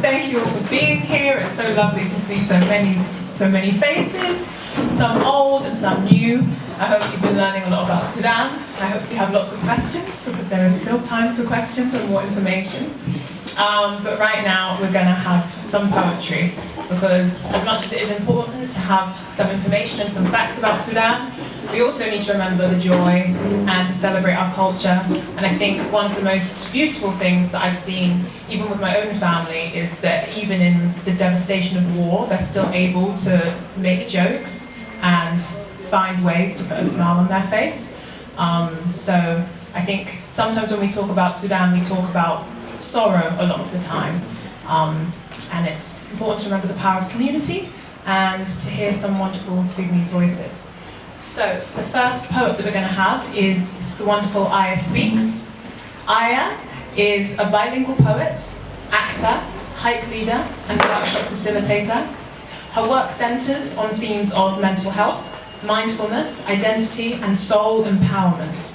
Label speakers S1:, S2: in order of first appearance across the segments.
S1: Thank you all for being here. It's so lovely to see so many faces, some old and some new. I hope you've been learning a lot about Sudan. I hope you have lots of questions, because there is still time for questions and more information. But right now we're going to have some poetry, because as much as it is important to have some information and some facts about Sudan, we also need to remember the joy and to celebrate our culture. And I think one of the most beautiful things that I've seen, even with my own family, is that even in the devastation of war, they're still able to make jokes and find ways to put a smile on their face. So I think sometimes when we talk about Sudan, we talk about sorrow a lot of the time. And it's important to remember the power of community and to hear some wonderful Sudanese voices. So the first poet that we're going to have is the wonderful Ayah Speaks. Ayah is a bilingual poet, actor, hype leader, and workshop facilitator. Her work centers on themes of mental health, mindfulness, identity, and soul empowerment.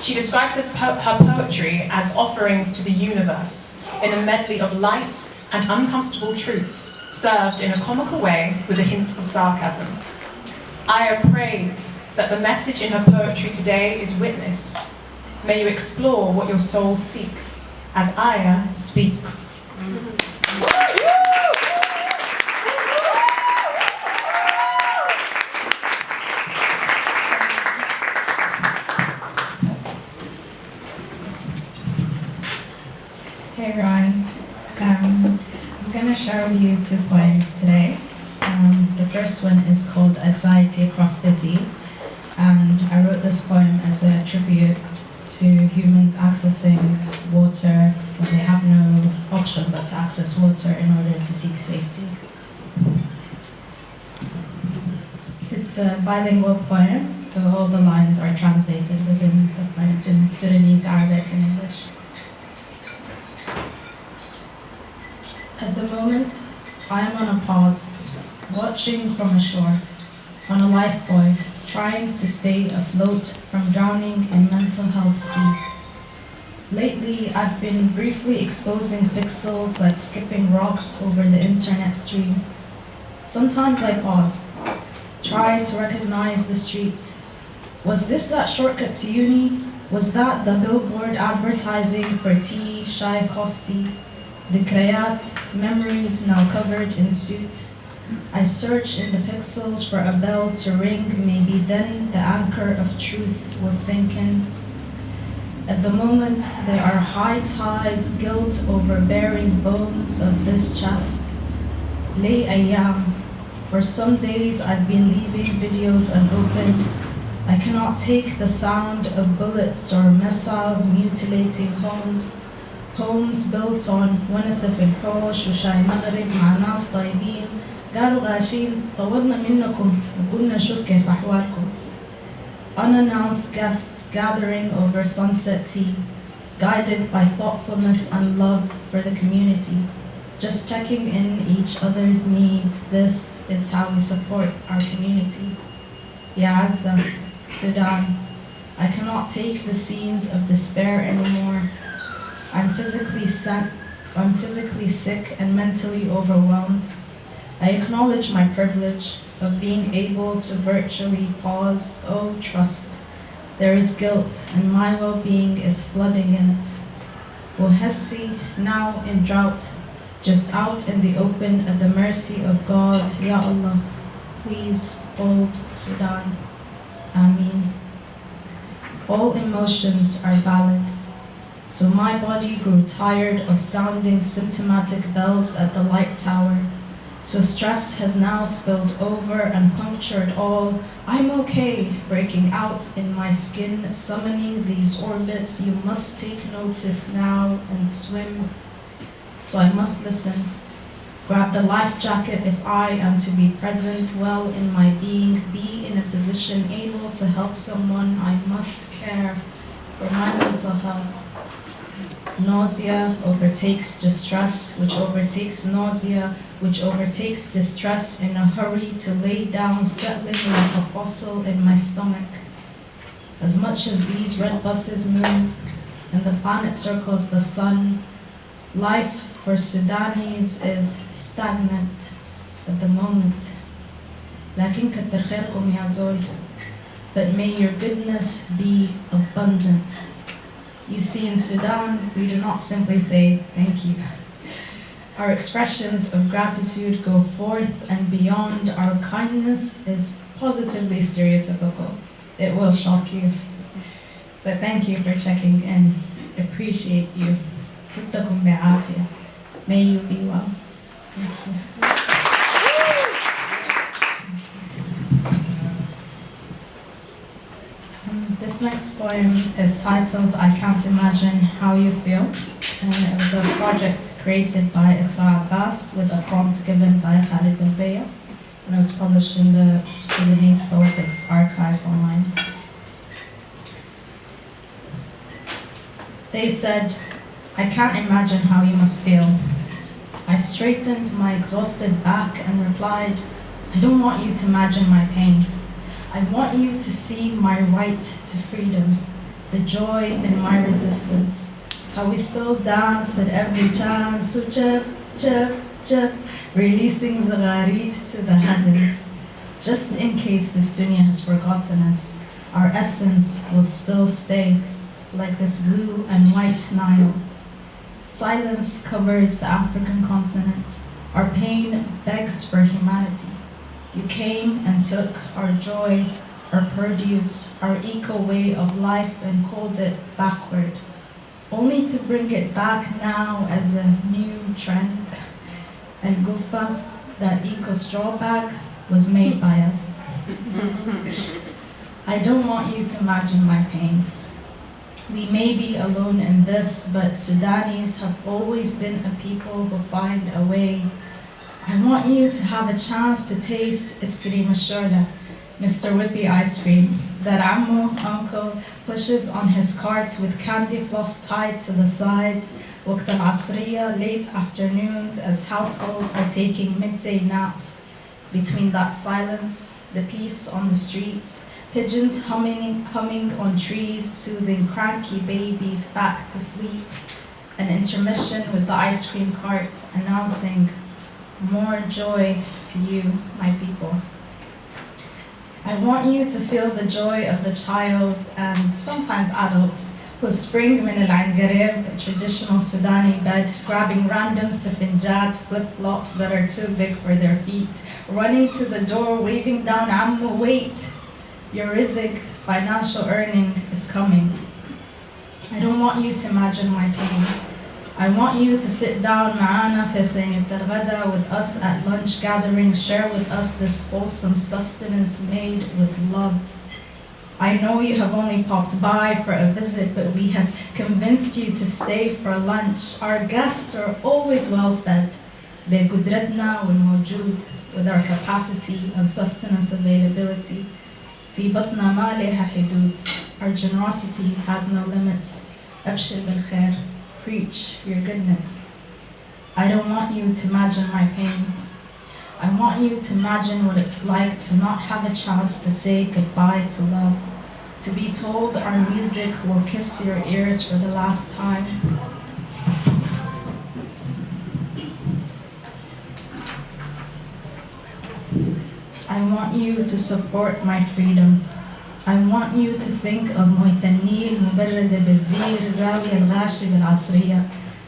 S1: She describes her poetry as offerings to the universe in a medley of light and uncomfortable truths, served in a comical way with a hint of sarcasm. Ayah prays that the message in her poetry today is witnessed. May you explore what your soul seeks as Ayah speaks.
S2: Hey everyone, I'm going to share with you 2 poems today. The first one is called Anxiety Across Izzy, and I wrote this poem as a tribute to humans accessing water when they have no option but to access water in order to seek safety. It's a bilingual poem, so all the lines are translated within the poem. It's in Sudanese, Arabic, and English. At the moment, I am on a pause, watching from ashore, on a lifebuoy, trying to stay afloat from drowning in mental health sea. Lately, I've been briefly exposing pixels like skipping rocks over the internet stream. Sometimes I pause, try to recognize the street. Was this that shortcut to uni? Was that the billboard advertising for tea, chai, coffee? Dhikrayat, memories now covered in soot. I search in the pixels for a bell to ring, maybe then the anchor of truth will sink in. At the moment, there are high tides, guilt overbearing bones of this chest. Lay ayam. For some days I've been leaving videos unopened. I cannot take the sound of bullets or missiles mutilating homes. Homes built on ونسف الحوش وشاي مغرب مع ناس طيبين قالوا غاشين طولنا منكم وقلنا شوف كيف أحوالكم. Unannounced guests gathering over sunset tea, guided by thoughtfulness and love for the community, just checking in each other's needs. This is how we support our community. Ya Azza, Sudan, I cannot take the scenes of despair anymore. I'm physically sick and mentally overwhelmed. I acknowledge my privilege of being able to virtually pause. Oh, trust. There is guilt, and my well-being is flooding in it. Wohessi, now in drought, just out in the open at the mercy of God. Ya Allah, please hold Sudan. Ameen. All emotions are valid. So my body grew tired of sounding symptomatic bells at the light tower. So stress has now spilled over and punctured all. I'm okay, breaking out in my skin, summoning these orbits. You must take notice now and swim. So I must listen. Grab the life jacket if I am to be present well in my being, be in a position able to help someone. I must care for my mental health. Nausea overtakes distress, which overtakes nausea, which overtakes distress in a hurry to lay down, settling like a fossil in my stomach. As much as these red buses move and the planet circles the sun, life for Sudanese is stagnant at the moment. لكن كتر خيركم يا زول. But may your goodness be abundant. You see, in Sudan, we do not simply say thank you. Our expressions of gratitude go forth and beyond. Our kindness is positively stereotypical. It will shock you. But thank you for checking in. Appreciate you. فُتَّكُمْ بِعَافِيَةٍ. May you be well. Thank you. This next poem is titled I Can't Imagine How You Feel, and it was a project created by Isra Abbas with a prompt given by Khalid Afia, and it was published in the Sudanese Poetics Archive online. They said, I can't imagine how you must feel. I straightened my exhausted back and replied, I don't want you to imagine my pain. I want you to see my right to freedom, the joy in my resistance. How we still dance at every chance, so chip, chip, chip, releasing Zagharit to the heavens. Just in case this dunya has forgotten us, our essence will still stay, like this blue and white Nile. Silence covers the African continent. Our pain begs for humanity. You came and took our joy, our produce, our eco way of life and called it backward, only to bring it back now as a new trend. And Gufa, that eco straw bag, was made by us. I don't want you to imagine my pain. We may be alone in this, but Sudanese have always been a people who find a way. I want you to have a chance to taste iskrim al-shola, Mr. Whippy ice cream, that Ammo, uncle, pushes on his cart with candy floss tied to the sides, waqt al-asriya, late afternoons as households are taking midday naps. Between that silence, the peace on the streets, pigeons humming on trees, soothing cranky babies back to sleep, an intermission with the ice cream cart announcing, more joy to you, my people. I want you to feel the joy of the child and sometimes adults who spring min al-angarib, a traditional Sudani bed, grabbing random sifinjat flip-flops that are too big for their feet, running to the door, waving down, Ammu, wait, your rizq, financial earning, is coming. I don't want you to imagine my pain. I want you to sit down ma'ana fi sayyid al-ghada with us at lunch gathering, share with us this wholesome sustenance made with love. I know you have only popped by for a visit, but we have convinced you to stay for lunch. Our guests are always well fed. بقدرتنا والموجود, with our capacity and sustenance availability. في بطنا ما لها حدود. Our generosity has no limits. أبشر بالخير. Preach your goodness. I don't want you to imagine my pain. I want you to imagine what it's like to not have a chance to say goodbye to love, to be told our music will kiss your ears for the last time. I want you to support my freedom. I want you to think of Moitanil, Mubarrad al-Bazir, Rawi al-Ghashib al-Asriya,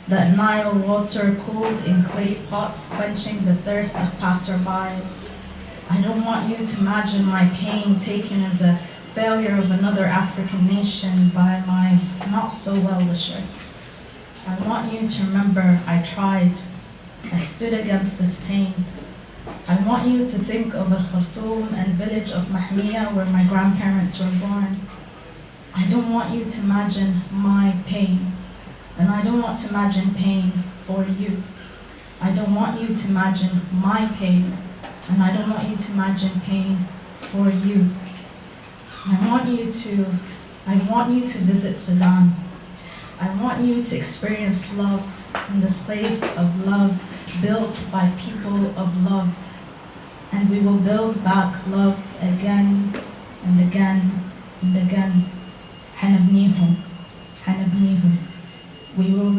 S2: that Nile water cooled in clay pots, quenching the thirst of passerbys. I don't want you to imagine my pain taken as a failure of another African nation by my not so well-wisher. I want you to remember I tried. I stood against this pain. I want you to think of Al-Khartoum and village of Mahmiya where my grandparents were born. I don't want you to imagine my pain, and I don't want to imagine pain for you. I don't want you to imagine my pain, and I don't want you to imagine pain for you. I want you to visit Sudan. I want you to experience love in this place of love, built by people of love. And we will build back love again and again and again. حنبنيهم. We will